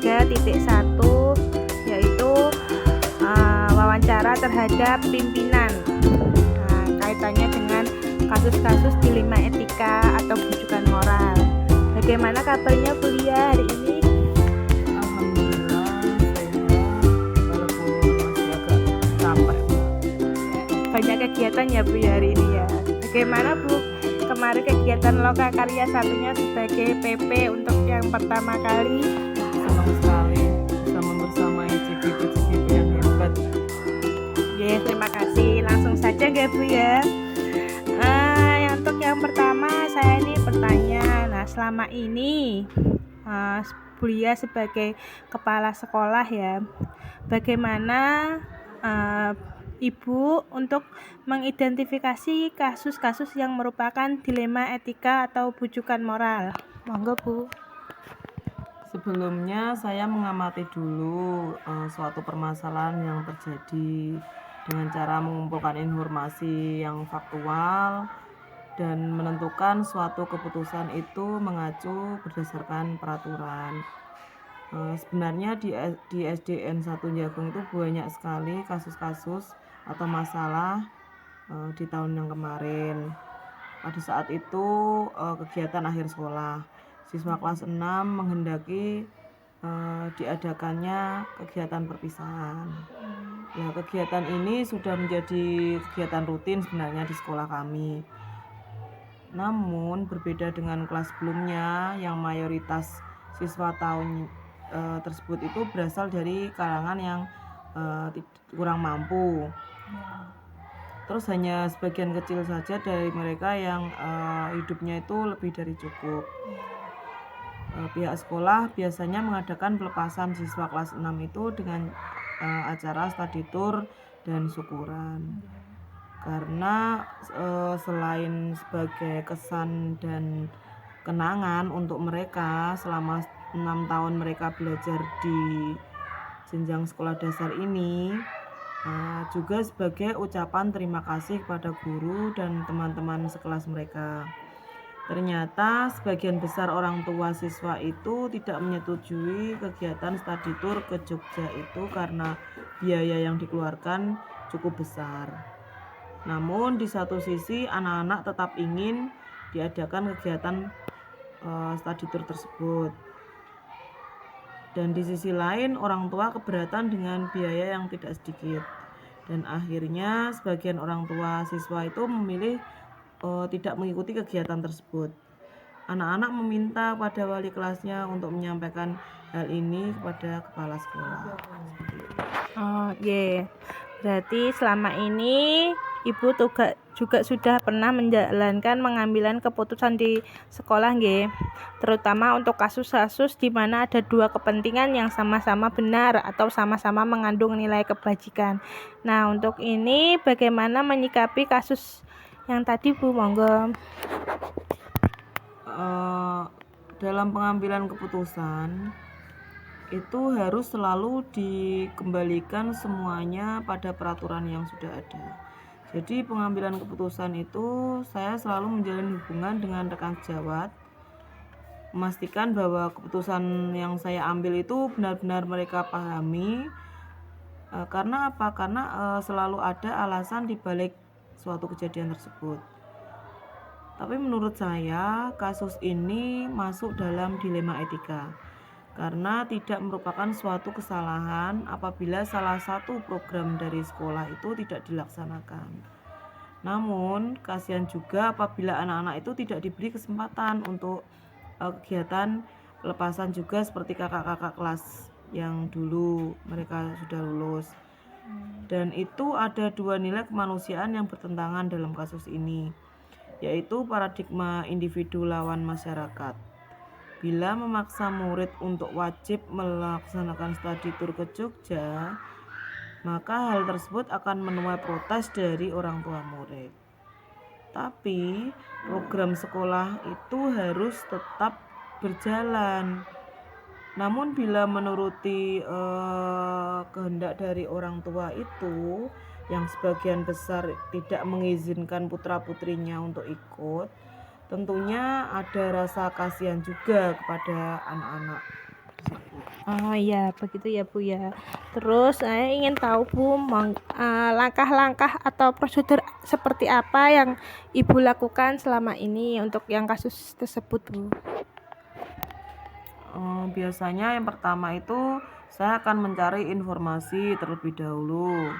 3.1, yaitu wawancara terhadap pimpinan. Nah, kaitannya dengan kasus-kasus dilema etika atau bujukan moral. Bagaimana kabarnya kuliah hari ini? Alhamdulillah sehat, walaupun masih agak capek. Banyak kegiatan ya Bu ya hari ini ya. Bagaimana Bu kemarin kegiatan loka karya satunya sebagai PP untuk yang pertama kali? Senang sekali bisa membersamai cici-cici yang hebat. Ya, terima kasih. Langsung saja ya Bu ya. Untuk yang pertama saya ini bertanya, nah selama ini Bulia sebagai kepala sekolah ya, bagaimana Ibu untuk mengidentifikasi kasus-kasus yang merupakan dilema etika atau bujukan moral? Monggo Bu. Sebelumnya saya mengamati dulu suatu permasalahan yang terjadi dengan cara mengumpulkan informasi yang faktual dan menentukan suatu keputusan itu mengacu berdasarkan peraturan. Sebenarnya di SDN 1 Jagung itu banyak sekali kasus-kasus atau masalah di tahun yang kemarin. Pada saat itu kegiatan akhir sekolah, siswa kelas 6 menghendaki diadakannya kegiatan perpisahan. Ya, kegiatan ini sudah menjadi kegiatan rutin sebenarnya di sekolah kami. Namun berbeda dengan kelas sebelumnya yang mayoritas siswa tahun tersebut itu berasal dari kalangan yang kurang mampu. Terus hanya sebagian kecil saja dari mereka yang hidupnya itu lebih dari cukup. Pihak sekolah biasanya mengadakan pelepasan siswa kelas 6 itu dengan acara study tour dan syukuran. Karena selain sebagai kesan dan kenangan untuk mereka selama 6 tahun mereka belajar di jenjang sekolah dasar ini, juga sebagai ucapan terima kasih kepada guru dan teman-teman sekelas mereka. Ternyata sebagian besar orang tua siswa itu tidak menyetujui kegiatan study tour ke Jogja itu karena biaya yang dikeluarkan cukup besar. Namun di satu sisi anak-anak tetap ingin diadakan kegiatan study tour tersebut. Dan di sisi lain orang tua keberatan dengan biaya yang tidak sedikit. Dan akhirnya sebagian orang tua siswa itu memilih tidak mengikuti kegiatan tersebut. Anak-anak meminta pada wali kelasnya untuk menyampaikan hal ini kepada kepala sekolah. Berarti selama ini Ibu juga sudah pernah menjalankan pengambilan keputusan di sekolah nggih, terutama untuk kasus-kasus di mana ada dua kepentingan yang sama-sama benar atau sama-sama mengandung nilai kebajikan. Nah, untuk ini bagaimana menyikapi kasus yang tadi Bu? Monggo. Dalam pengambilan keputusan itu harus selalu dikembalikan semuanya pada peraturan yang sudah ada. Jadi pengambilan keputusan itu saya selalu menjalin hubungan dengan rekan sejawat, memastikan bahwa keputusan yang saya ambil itu benar-benar mereka pahami. Karena apa? Karena selalu ada alasan di balik suatu kejadian tersebut. Tapi menurut saya kasus ini masuk dalam dilema etika karena tidak merupakan suatu kesalahan apabila salah satu program dari sekolah itu tidak dilaksanakan. Namun kasihan juga apabila anak-anak itu tidak diberi kesempatan untuk kegiatan pelepasan juga seperti kakak-kakak kelas yang dulu mereka sudah lulus. Dan itu ada dua nilai kemanusiaan yang bertentangan dalam kasus ini, yaitu paradigma individu lawan masyarakat. Bila memaksa murid untuk wajib melaksanakan study tour ke Jogja, maka hal tersebut akan menuai protes dari orang tua murid. Tapi program sekolah itu harus tetap berjalan. Namun bila menuruti kehendak dari orang tua itu, yang sebagian besar tidak mengizinkan putra-putrinya untuk ikut, tentunya ada rasa kasihan juga kepada anak-anak tersebut. Oh iya, begitu ya Bu ya. Terus saya ingin tahu Bu, langkah-langkah atau prosedur seperti apa yang Ibu lakukan selama ini untuk yang kasus tersebut Bu? Biasanya yang pertama itu saya akan mencari informasi terlebih dahulu.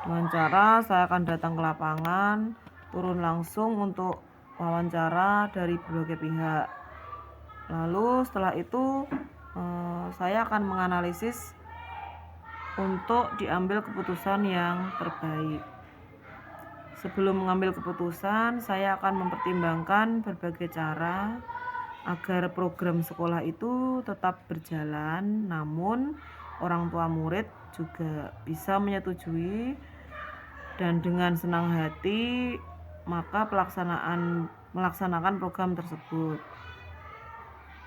Dengan cara saya akan datang ke lapangan, turun langsung untuk wawancara dari berbagai pihak. Lalu setelah itu saya akan menganalisis untuk diambil keputusan yang terbaik. Sebelum mengambil keputusan, saya akan mempertimbangkan berbagai cara agar program sekolah itu tetap berjalan, namun orang tua murid juga bisa menyetujui, dan dengan senang hati maka melaksanakan program tersebut.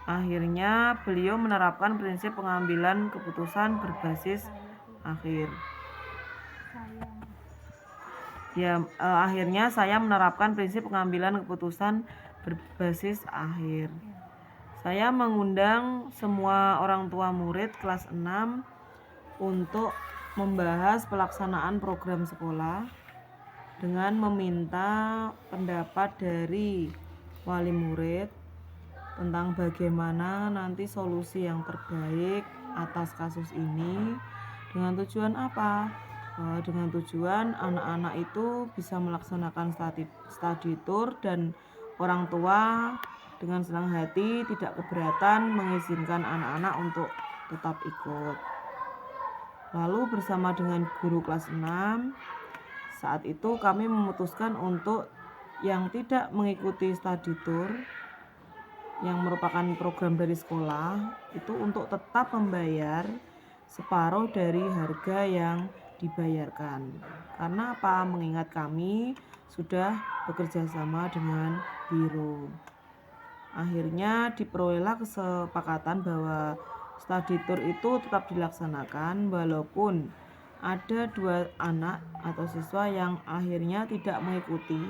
Akhirnya beliau menerapkan prinsip pengambilan keputusan berbasis akhir. Akhirnya saya menerapkan prinsip pengambilan keputusan berbasis akhir. Saya mengundang semua orang tua murid kelas 6 untuk membahas pelaksanaan program sekolah dengan meminta pendapat dari wali murid tentang bagaimana nanti solusi yang terbaik atas kasus ini. Dengan tujuan apa? Dengan tujuan anak-anak itu bisa melaksanakan study tour dan orang tua dengan senang hati tidak keberatan mengizinkan anak-anak untuk tetap ikut. Lalu bersama dengan guru kelas 6, saat itu kami memutuskan untuk yang tidak mengikuti study tour yang merupakan program dari sekolah itu untuk tetap membayar separuh dari harga yang dibayarkan. Karena apa? Mengingat kami sudah bekerja sama dengan biro. Akhirnya diperolehlah kesepakatan bahwa study tour itu tetap dilaksanakan walaupun ada 2 anak atau siswa yang akhirnya tidak mengikuti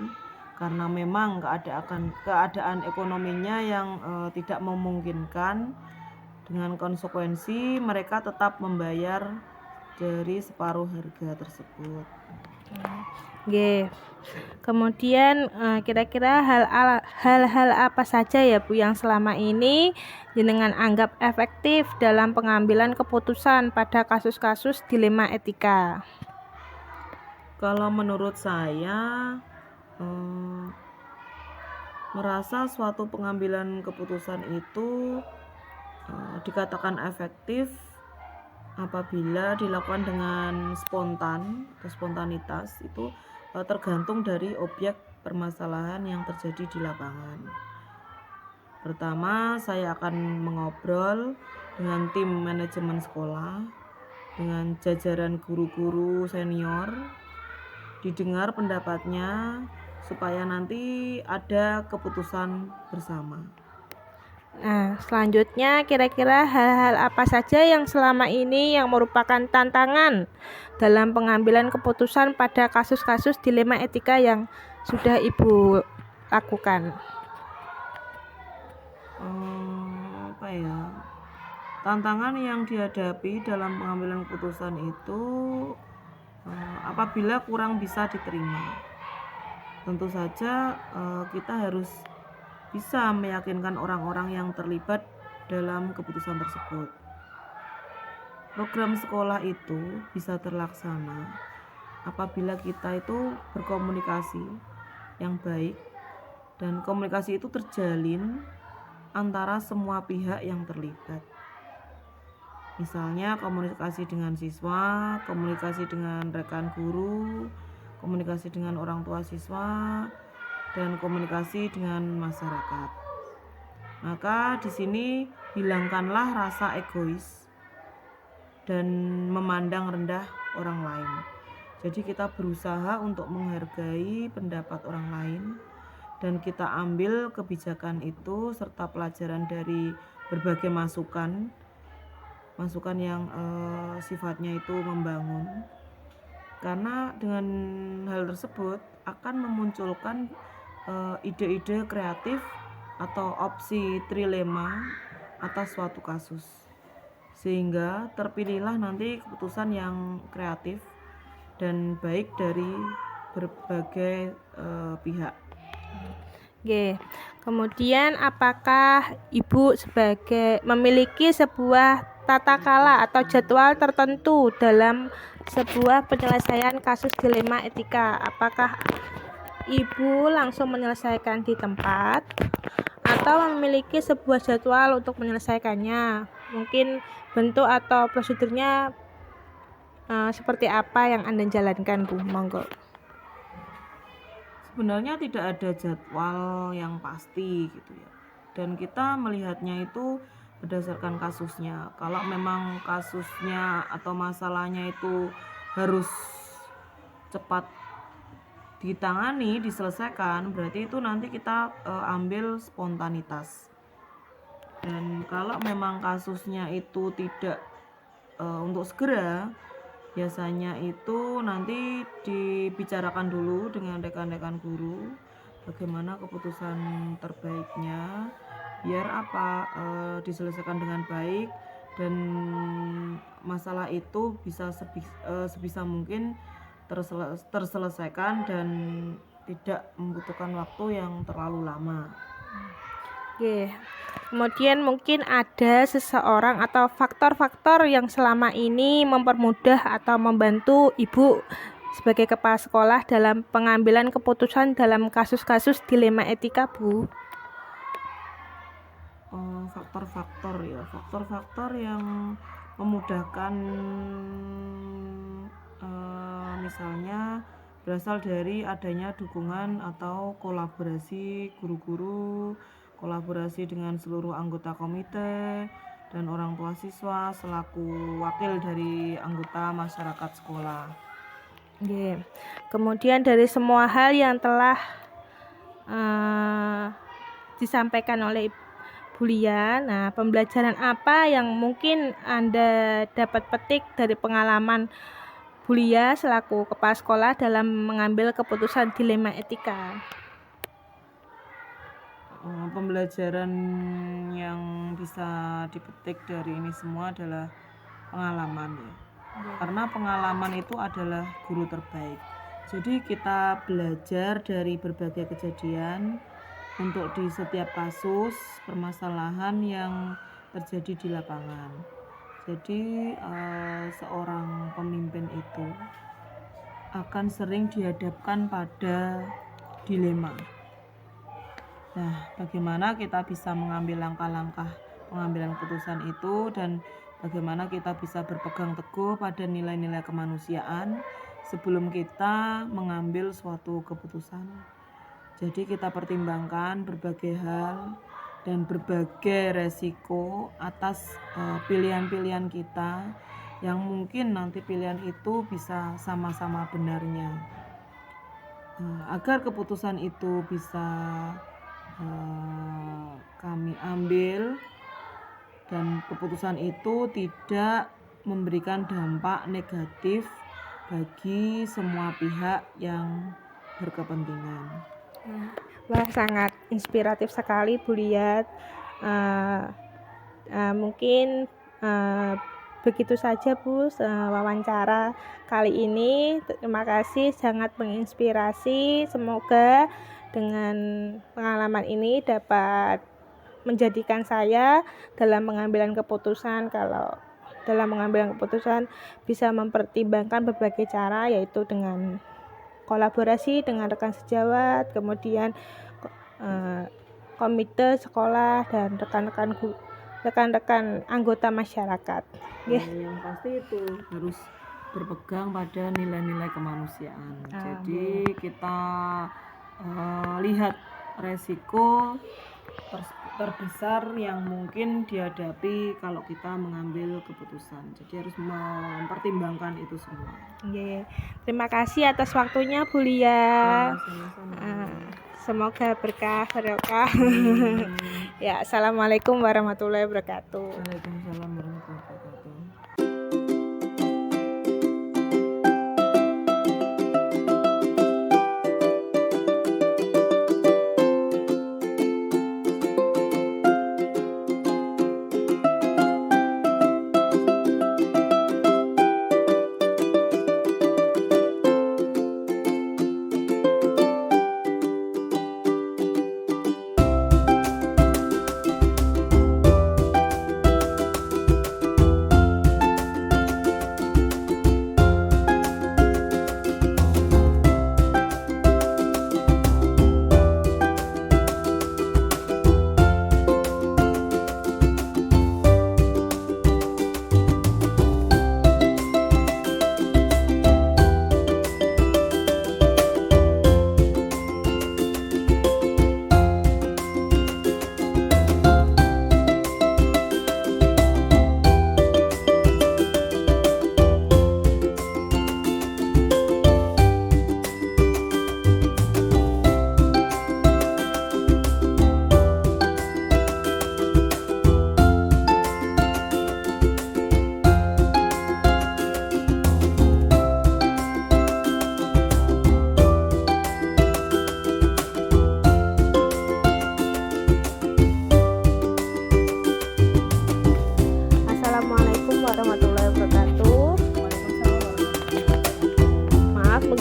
karena memang keadaan ekonominya yang tidak memungkinkan. Dengan konsekuensi mereka tetap membayar dari separuh harga tersebut. Oke. Kemudian kira-kira hal-hal apa saja ya Bu yang selama ini jenengan anggap efektif dalam pengambilan keputusan pada kasus-kasus dilema etika? Kalau menurut saya merasa suatu pengambilan keputusan itu dikatakan efektif apabila dilakukan dengan spontan atau spontanitas. Itu tergantung dari objek permasalahan yang terjadi di lapangan. Pertama, saya akan mengobrol dengan tim manajemen sekolah, dengan jajaran guru-guru senior, didengar pendapatnya supaya nanti ada keputusan bersama. Nah, selanjutnya kira-kira hal-hal apa saja yang selama ini yang merupakan tantangan dalam pengambilan keputusan pada kasus-kasus dilema etika yang sudah Ibu lakukan? Tantangan yang dihadapi dalam pengambilan keputusan itu apabila kurang bisa diterima. Tentu saja kita harus bisa meyakinkan orang-orang yang terlibat dalam keputusan tersebut. Program sekolah itu bisa terlaksana apabila kita itu berkomunikasi yang baik dan komunikasi itu terjalin antara semua pihak yang terlibat. Misalnya komunikasi dengan siswa, komunikasi dengan rekan guru, komunikasi dengan orang tua siswa, dan komunikasi dengan masyarakat. Maka di sini hilangkanlah rasa egois dan memandang rendah orang lain. Jadi kita berusaha untuk menghargai pendapat orang lain dan kita ambil kebijakan itu serta pelajaran dari berbagai masukan yang sifatnya itu membangun. Karena dengan hal tersebut akan memunculkan ide-ide kreatif atau opsi trilema atas suatu kasus. sehingga terpilihlah nanti keputusan yang kreatif dan baik dari berbagai pihak. Oke. Kemudian apakah Ibu memiliki sebuah tata kala atau jadwal tertentu dalam sebuah penyelesaian kasus dilema etika? Apakah Ibu langsung menyelesaikan di tempat atau memiliki sebuah jadwal untuk menyelesaikannya? Mungkin bentuk atau prosedurnya seperti apa yang Anda jalankan, Bu? Monggo. Sebenarnya tidak ada jadwal yang pasti gitu ya, dan kita melihatnya itu berdasarkan kasusnya. Kalau memang kasusnya atau masalahnya itu harus cepat ditangani, diselesaikan, berarti itu nanti kita ambil spontanitas. Dan kalau memang kasusnya itu tidak untuk segera, biasanya itu nanti dibicarakan dulu dengan rekan-rekan guru bagaimana keputusan terbaiknya biar diselesaikan dengan baik dan masalah itu bisa sebisa mungkin terselesaikan dan tidak membutuhkan waktu yang terlalu lama. Oke. Kemudian mungkin ada seseorang atau faktor-faktor yang selama ini mempermudah atau membantu Ibu sebagai kepala sekolah dalam pengambilan keputusan dalam kasus-kasus dilema etika, Bu? Faktor-faktor yang memudahkan misalnya berasal dari adanya dukungan atau kolaborasi guru-guru, kolaborasi dengan seluruh anggota komite dan orang tua siswa selaku wakil dari anggota masyarakat sekolah. Oke. Kemudian dari semua hal yang telah disampaikan oleh Bu Lia, nah pembelajaran apa yang mungkin Anda dapat petik dari pengalaman Bu Lia selaku kepala sekolah dalam mengambil keputusan dilema etika? Pembelajaran yang bisa dipetik dari ini semua adalah pengalaman ya. Karena pengalaman itu adalah guru terbaik. Jadi kita belajar dari berbagai kejadian untuk di setiap kasus permasalahan yang terjadi di lapangan. Jadi seorang pemimpin itu akan sering dihadapkan pada dilema. Nah, bagaimana kita bisa mengambil langkah-langkah pengambilan keputusan itu dan bagaimana kita bisa berpegang teguh pada nilai-nilai kemanusiaan sebelum kita mengambil suatu keputusan. Jadi kita pertimbangkan berbagai hal dan berbagai resiko atas pilihan-pilihan kita yang mungkin nanti pilihan itu bisa sama-sama benarnya. Agar keputusan itu bisa kami ambil dan keputusan itu tidak memberikan dampak negatif bagi semua pihak yang berkepentingan. Wah, sangat inspiratif sekali Bu Lia. Mungkin begitu saja Bu wawancara kali ini. Terima kasih, sangat menginspirasi. Semoga dengan pengalaman ini dapat menjadikan saya dalam pengambilan keputusan, kalau dalam pengambilan keputusan bisa mempertimbangkan berbagai cara, yaitu dengan kolaborasi dengan rekan sejawat, kemudian komite sekolah dan rekan-rekan anggota masyarakat. Yang pasti itu harus berpegang pada nilai-nilai kemanusiaan. Jadi kita lihat resiko terbesar yang mungkin dihadapi kalau kita mengambil keputusan. Jadi harus mempertimbangkan itu semua. Terima kasih atas waktunya Bu Lia. Sama-sama. Semoga berkah barokah. Ya, assalamualaikum warahmatullahi wabarakatuh. Waalaikumsalam warahmatullahi wabarakatuh.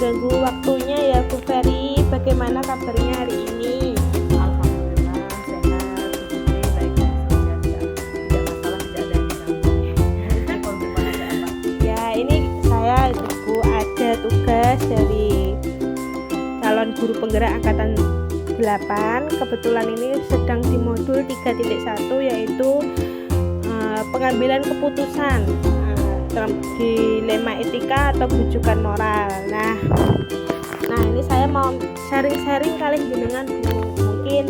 mengganggu waktunya ya Bu Ferry. Bagaimana kabarnya hari ini? Alhamdulillah sehat, begini baik-baik saja, tidak masalah, tidak ada yang ganggu. Kalau gimana ada apa? Ya, ini saya Bu ada tugas dari calon guru penggerak angkatan 8. Kebetulan ini sedang di modul 3.1 yaitu pengambilan keputusan dilema etika atau bujukan moral. Nah ini saya mau sharing-sharing kali dengan Bu, mungkin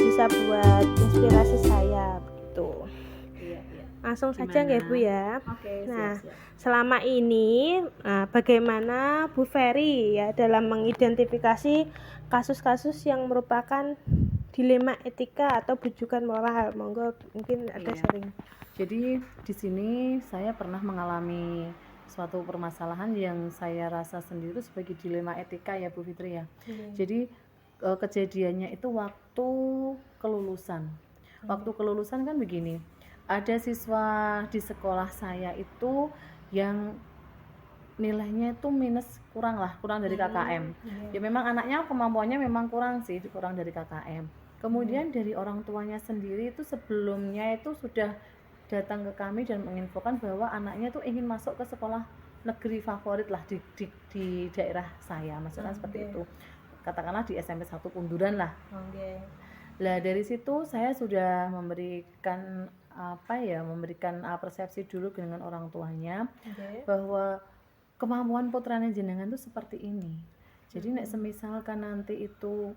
bisa buat inspirasi saya gitu. Iya. Langsung Gimana? saja nggak Bu ya. Oke, Nah, siap. selama ini bagaimana Bu Ferry ya dalam mengidentifikasi kasus-kasus yang merupakan dilema etika atau bujukan moral? Monggo mungkin ada Iya. sharing. Jadi di sini saya pernah mengalami suatu permasalahan yang saya rasa sendiri itu sebagai dilema etika ya Bu Fitri ya. Jadi kejadiannya itu waktu kelulusan. Waktu kelulusan kan begini, ada siswa di sekolah saya itu yang nilainya itu kurang dari KKM. Ya memang anaknya kemampuannya memang kurang dari KKM. Kemudian dari orang tuanya sendiri itu sebelumnya itu sudah datang ke kami dan menginfokan bahwa anaknya tuh ingin masuk ke sekolah negeri favorit lah di daerah saya, maksudnya seperti itu. Katakanlah di SMP 1 Kunduran lah. Lah dari situ saya sudah memberikan persepsi dulu dengan orang tuanya bahwa kemampuan putranya jenengan tuh seperti ini. Jadi nek semisalkan nanti itu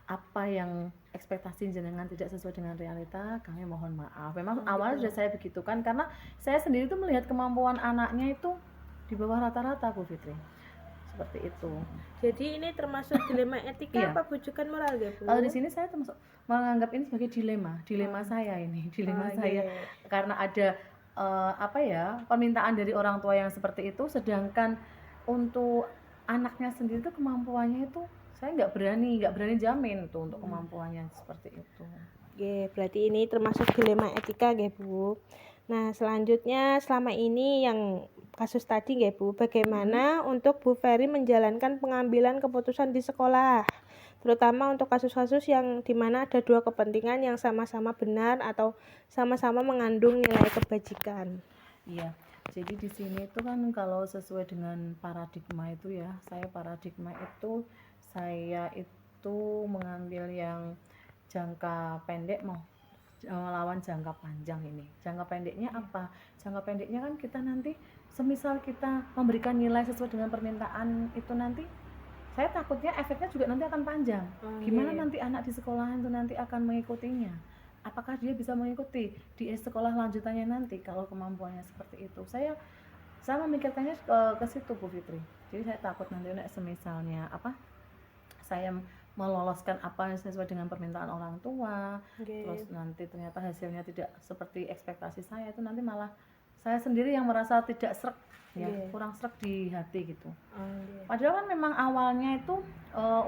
apa yang ekspektasi jenengan tidak sesuai dengan realita, kami mohon maaf. Memang awalnya sudah saya begitu kan, karena saya sendiri tuh melihat kemampuan anaknya itu di bawah rata-rata Bu Fitri. Seperti itu. Jadi ini termasuk dilema etika Iya. apa bujukan moral ya Bu? Kalau di sini saya termasuk menganggap ini sebagai dilema saya ini, saya karena ada permintaan dari orang tua yang seperti itu, sedangkan untuk anaknya sendiri tuh kemampuannya itu saya nggak berani jamin tuh untuk kemampuannya seperti itu. Oke, berarti ini termasuk dilema etika ya Bu. Nah selanjutnya selama ini yang kasus tadi ya Bu, bagaimana untuk Bu Ferry menjalankan pengambilan keputusan di sekolah, terutama untuk kasus-kasus yang dimana ada dua kepentingan yang sama-sama benar atau sama-sama mengandung nilai kebajikan. Iya, jadi di sini itu kan kalau sesuai dengan paradigma itu ya, saya itu mengambil yang jangka pendek mau melawan jangka panjang ini. Jangka pendeknya apa? Jangka pendeknya kan kita nanti semisal kita memberikan nilai sesuai dengan permintaan itu, nanti saya takutnya efeknya juga nanti akan panjang. Gimana nanti anak di sekolahan itu nanti akan mengikutinya? Apakah dia bisa mengikuti di sekolah lanjutannya nanti kalau kemampuannya seperti itu? Saya memikirkannya ke situ Bu Fitri. Jadi saya takut nanti semisalnya saya meloloskan apa yang sesuai dengan permintaan orang tua, terus nanti ternyata hasilnya tidak seperti ekspektasi saya, itu nanti malah saya sendiri yang merasa tidak srek kurang srek di hati gitu. Padahal kan memang awalnya itu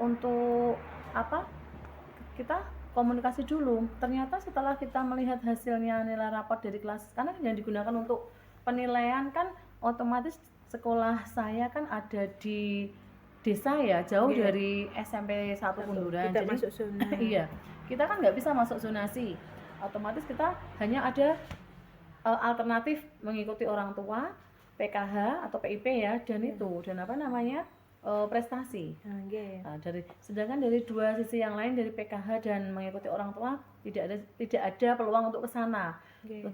untuk kita komunikasi dulu. Ternyata setelah kita melihat hasilnya nilai rapor dari kelas, karena yang digunakan untuk penilaian kan otomatis sekolah saya kan ada di desa ya, jauh dari SMP 1 Kunduran. Tidak jadi masuk zona. iya, kita kan nggak bisa masuk zonasi. Otomatis kita hanya ada alternatif mengikuti orang tua, PKH atau PIP ya, dan prestasi. Nah, sedangkan dari dua sisi yang lain, dari PKH dan mengikuti orang tua, tidak ada peluang untuk ke sana.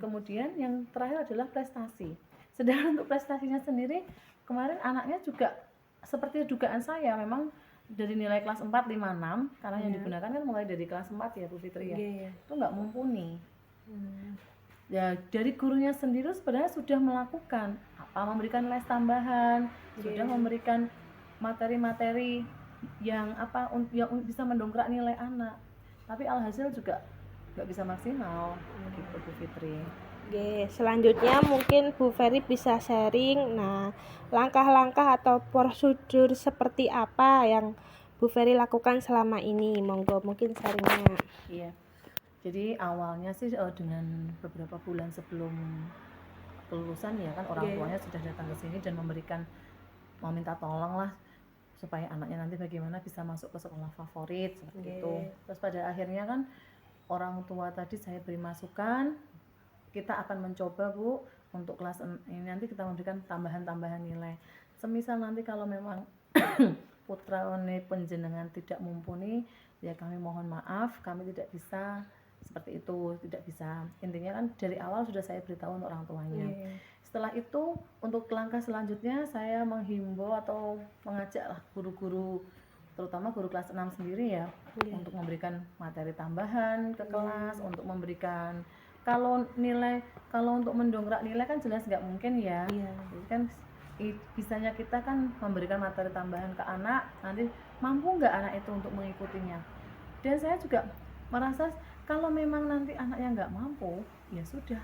Kemudian yang terakhir adalah prestasi. Sedangkan untuk prestasinya sendiri, kemarin anaknya juga seperti dugaan saya, memang dari nilai kelas 4, 5, 6, karena yang digunakan kan mulai dari kelas 4 ya Bu Fitri ya. Itu nggak mumpuni. Ya dari gurunya sendiri sebenarnya sudah melakukan memberikan les tambahan, sudah memberikan materi-materi yang bisa mendongkrak nilai anak, tapi alhasil juga nggak bisa maksimal gitu Bu Fitri. Selanjutnya mungkin Bu Ferry bisa sharing, langkah-langkah atau prosedur seperti apa yang Bu Ferry lakukan selama ini, monggo mungkin sharingnya. Iya. Jadi awalnya sih dengan beberapa bulan sebelum kelulusan ya kan, orang tuanya sudah datang ke sini dan memberikan mau minta tolong lah supaya anaknya nanti bagaimana bisa masuk ke sekolah favorit seperti itu. Terus pada akhirnya kan orang tua tadi saya beri masukan, kita akan mencoba Bu untuk kelas ini nanti kita memberikan tambahan nilai. Semisal nanti kalau memang putra penjenengan tidak mumpuni, ya kami mohon maaf, kami tidak bisa seperti itu, tidak bisa. Intinya kan dari awal sudah saya beritahu untuk orang tuanya. Setelah itu untuk langkah selanjutnya saya menghimbau atau mengajak guru-guru, terutama guru kelas 6 sendiri ya, untuk memberikan materi tambahan ke kelas, untuk memberikan kalau untuk mendongkrak nilai kan jelas nggak mungkin ya. Jadi kan bisanya kita kan memberikan materi tambahan ke anak, nanti mampu nggak anak itu untuk mengikutinya. Dan saya juga merasa kalau memang nanti anaknya nggak mampu, ya sudah,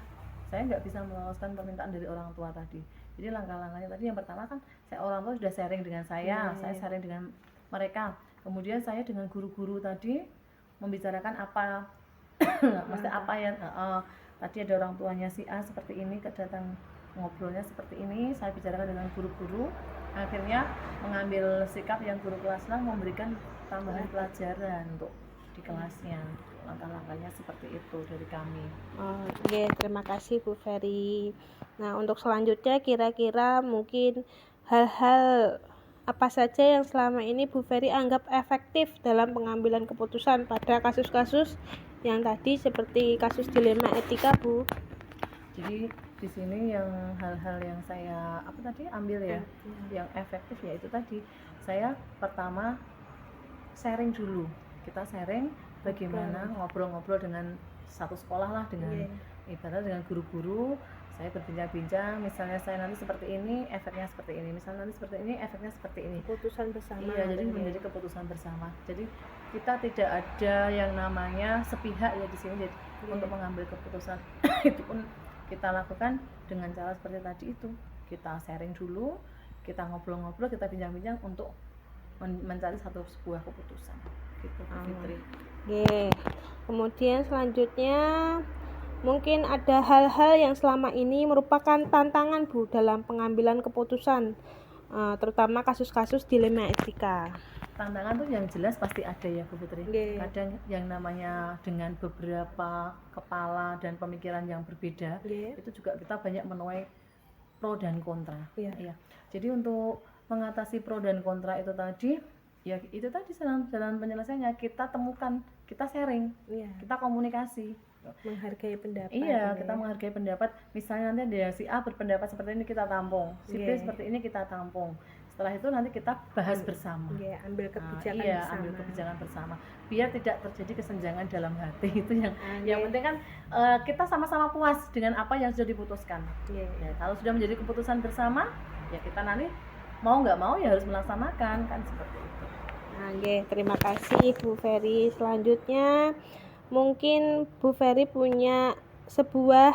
saya nggak bisa meloloskan permintaan dari orang tua tadi. Jadi langkah-langkahnya tadi yang pertama kan orang tua sudah sharing dengan saya sharing dengan mereka. Kemudian saya dengan guru-guru tadi membicarakan apa maksudnya apa ya, tadi ada orang tuanya si A seperti ini, kedatang ngobrolnya seperti ini, saya bicarakan dengan guru-guru, akhirnya mengambil sikap yang guru kelas 6 memberikan tambahan pelajaran untuk di kelasnya. Langkah-langkahnya seperti itu dari kami. Oke, terima kasih Bu Ferry. Nah, untuk selanjutnya kira-kira mungkin hal-hal apa saja yang selama ini Bu Ferry anggap efektif dalam pengambilan keputusan pada kasus-kasus yang tadi seperti kasus dilema etika, Bu? Jadi di sini yang hal-hal yang saya ambil ya, yang efektif ya itu tadi, saya pertama sharing dulu, kita sharing bagaimana ngobrol-ngobrol dengan satu sekolah lah, dengan ibarat dengan guru-guru, saya berbincang-bincang, misalnya saya nanti seperti ini, efeknya seperti ini, misalnya nanti seperti ini, efeknya seperti ini. Keputusan bersama. Iya, jadi menjadi keputusan bersama. Jadi kita tidak ada yang namanya sepihak ya di sini. Jadi untuk mengambil keputusan itu pun kita lakukan dengan cara seperti tadi itu. Kita sharing dulu, kita ngobrol-ngobrol, kita bincang-bincang untuk mencari sebuah keputusan. Gitu, Fitri. Oke. Kemudian selanjutnya mungkin ada hal-hal yang selama ini merupakan tantangan Bu dalam pengambilan keputusan, terutama kasus-kasus dilema etika. Tantangan tuh yang jelas pasti ada ya Bu Fitri. Kadang yang namanya dengan beberapa kepala dan pemikiran yang berbeda, itu juga kita banyak menuai pro dan kontra. Ya. Jadi untuk mengatasi pro dan kontra itu tadi, ya itu tadi jalan penyelesaiannya kita temukan, kita sharing, kita komunikasi. Menghargai pendapat. Iya, kita menghargai pendapat. Misalnya nanti ada si A berpendapat seperti ini, kita tampung. Si B seperti ini, kita tampung. Setelah itu nanti kita bahas bersama. Ambil kebijakan bersama. Ambil kebijakan bersama. Biar tidak terjadi kesenjangan dalam hati. Itu yang penting kan kita sama-sama puas dengan apa yang sudah diputuskan. Ya, kalau sudah menjadi keputusan bersama, ya kita nanti mau nggak mau ya harus melaksanakan, kan seperti itu. Terima kasih Bu Ferry. Selanjutnya mungkin Bu Ferry punya sebuah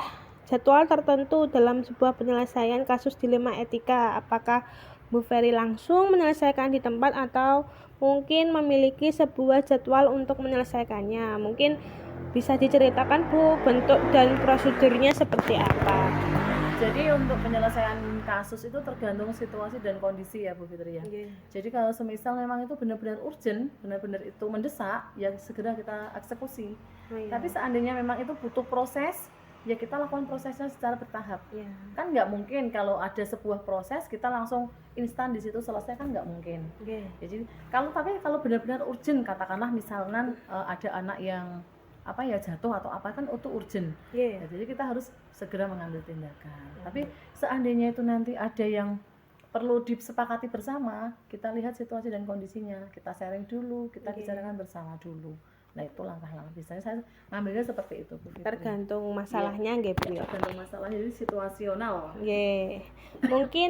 jadwal tertentu dalam sebuah penyelesaian kasus dilema etika. Apakah Bu Ferry langsung menyelesaikan di tempat atau mungkin memiliki sebuah jadwal untuk menyelesaikannya? Mungkin bisa diceritakan Bu bentuk dan prosedurnya seperti apa? Jadi untuk penyelesaian kasus itu tergantung situasi dan kondisi ya Bu Fitri ya. Jadi kalau semisal memang itu benar-benar urgent, benar-benar itu mendesak, ya segera kita eksekusi. Tapi seandainya memang itu butuh proses, ya kita lakukan prosesnya secara bertahap. Kan nggak mungkin kalau ada sebuah proses kita langsung instan di situ selesai, kan nggak mungkin. Jadi kalau benar-benar urgent, katakanlah misalnya ada anak yang jatuh atau apa, kan itu urgent. Ya, jadi kita harus segera mengambil tindakan. Tapi seandainya itu nanti ada yang perlu disepakati bersama, kita lihat situasi dan kondisinya, kita sharing dulu, kita bicarakan bersama dulu. Nah, itu langkah-langkah. Biasanya saya ngambilnya seperti itu, Bu Fitri. Tergantung masalahnya nggih Bu ya. Tergantung masalahnya, jadi situasional. Mungkin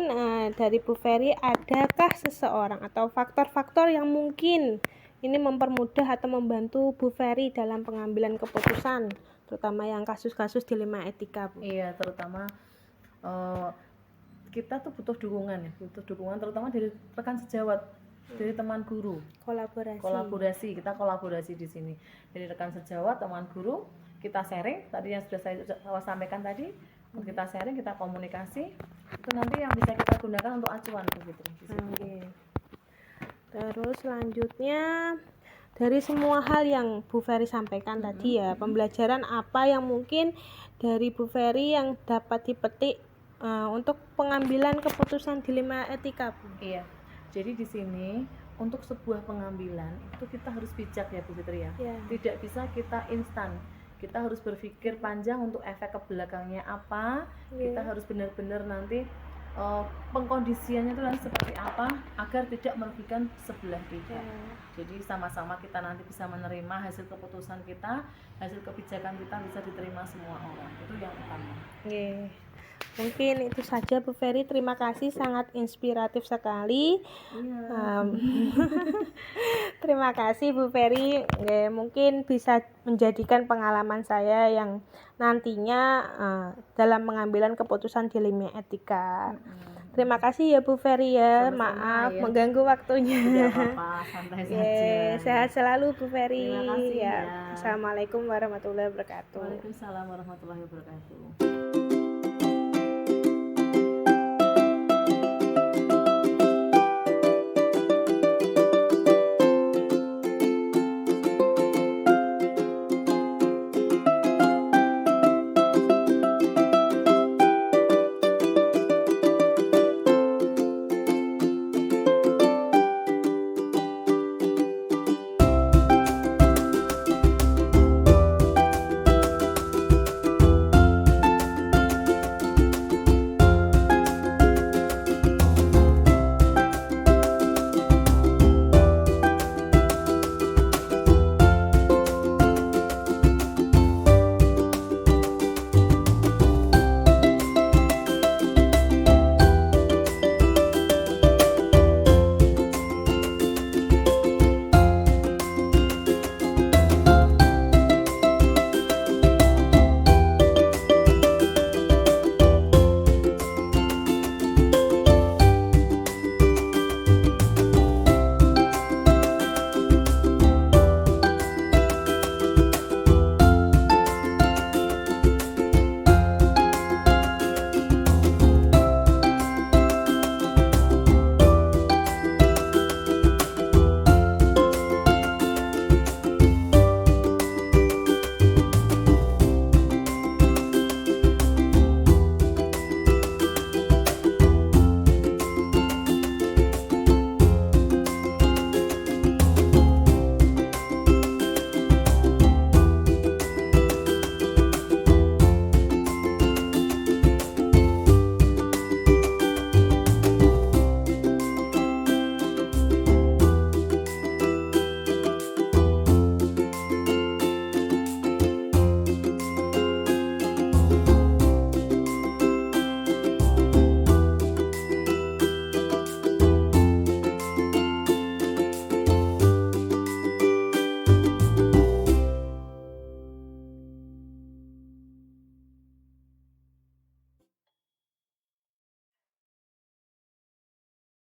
dari Bu Ferry, adakah seseorang atau faktor-faktor yang mungkin ini mempermudah atau membantu Bu Ferry dalam pengambilan keputusan, terutama yang kasus-kasus dilema etika, Bu? Iya, terutama kita tuh butuh dukungan terutama dari rekan sejawat, dari teman guru. Kolaborasi, kita kolaborasi di sini. Dari rekan sejawat, teman guru, kita sharing. Tadi yang sudah saya sampaikan tadi, Kalau kita sharing, kita komunikasi, itu nanti yang bisa kita gunakan untuk acuan begitu. Oke. Terus selanjutnya dari semua hal yang Bu Ferry sampaikan tadi ya, pembelajaran apa yang mungkin dari Bu Ferry yang dapat dipetik untuk pengambilan keputusan dilema etika, Bu? Iya. Jadi di sini untuk sebuah pengambilan itu kita harus bijak ya Bu Fitri ya. Ya. Tidak bisa kita instan. Kita harus berpikir panjang untuk efek ke belakangnya apa. Kita harus benar-benar nanti pengkondisiannya itu nanti seperti apa agar tidak merugikan sebelah pihak. Jadi sama-sama kita nanti bisa menerima hasil keputusan kita, hasil kebijakan kita bisa diterima semua orang. Itu yang utama. Oke. Mungkin itu saja Bu Ferry, terima kasih, sangat inspiratif sekali. Terima kasih Bu Ferry. Mungkin bisa menjadikan pengalaman saya yang nantinya dalam pengambilan keputusan dilema etika. Terima kasih ya Bu Ferry ya. Sama-sama Maaf ya. mengganggu waktunya. Tidak apa-apa, santai saja. Sehat selalu Bu Ferry. Terima kasih ya. Assalamualaikum warahmatullahi wabarakatuh. Waalaikumsalam warahmatullahi wabarakatuh.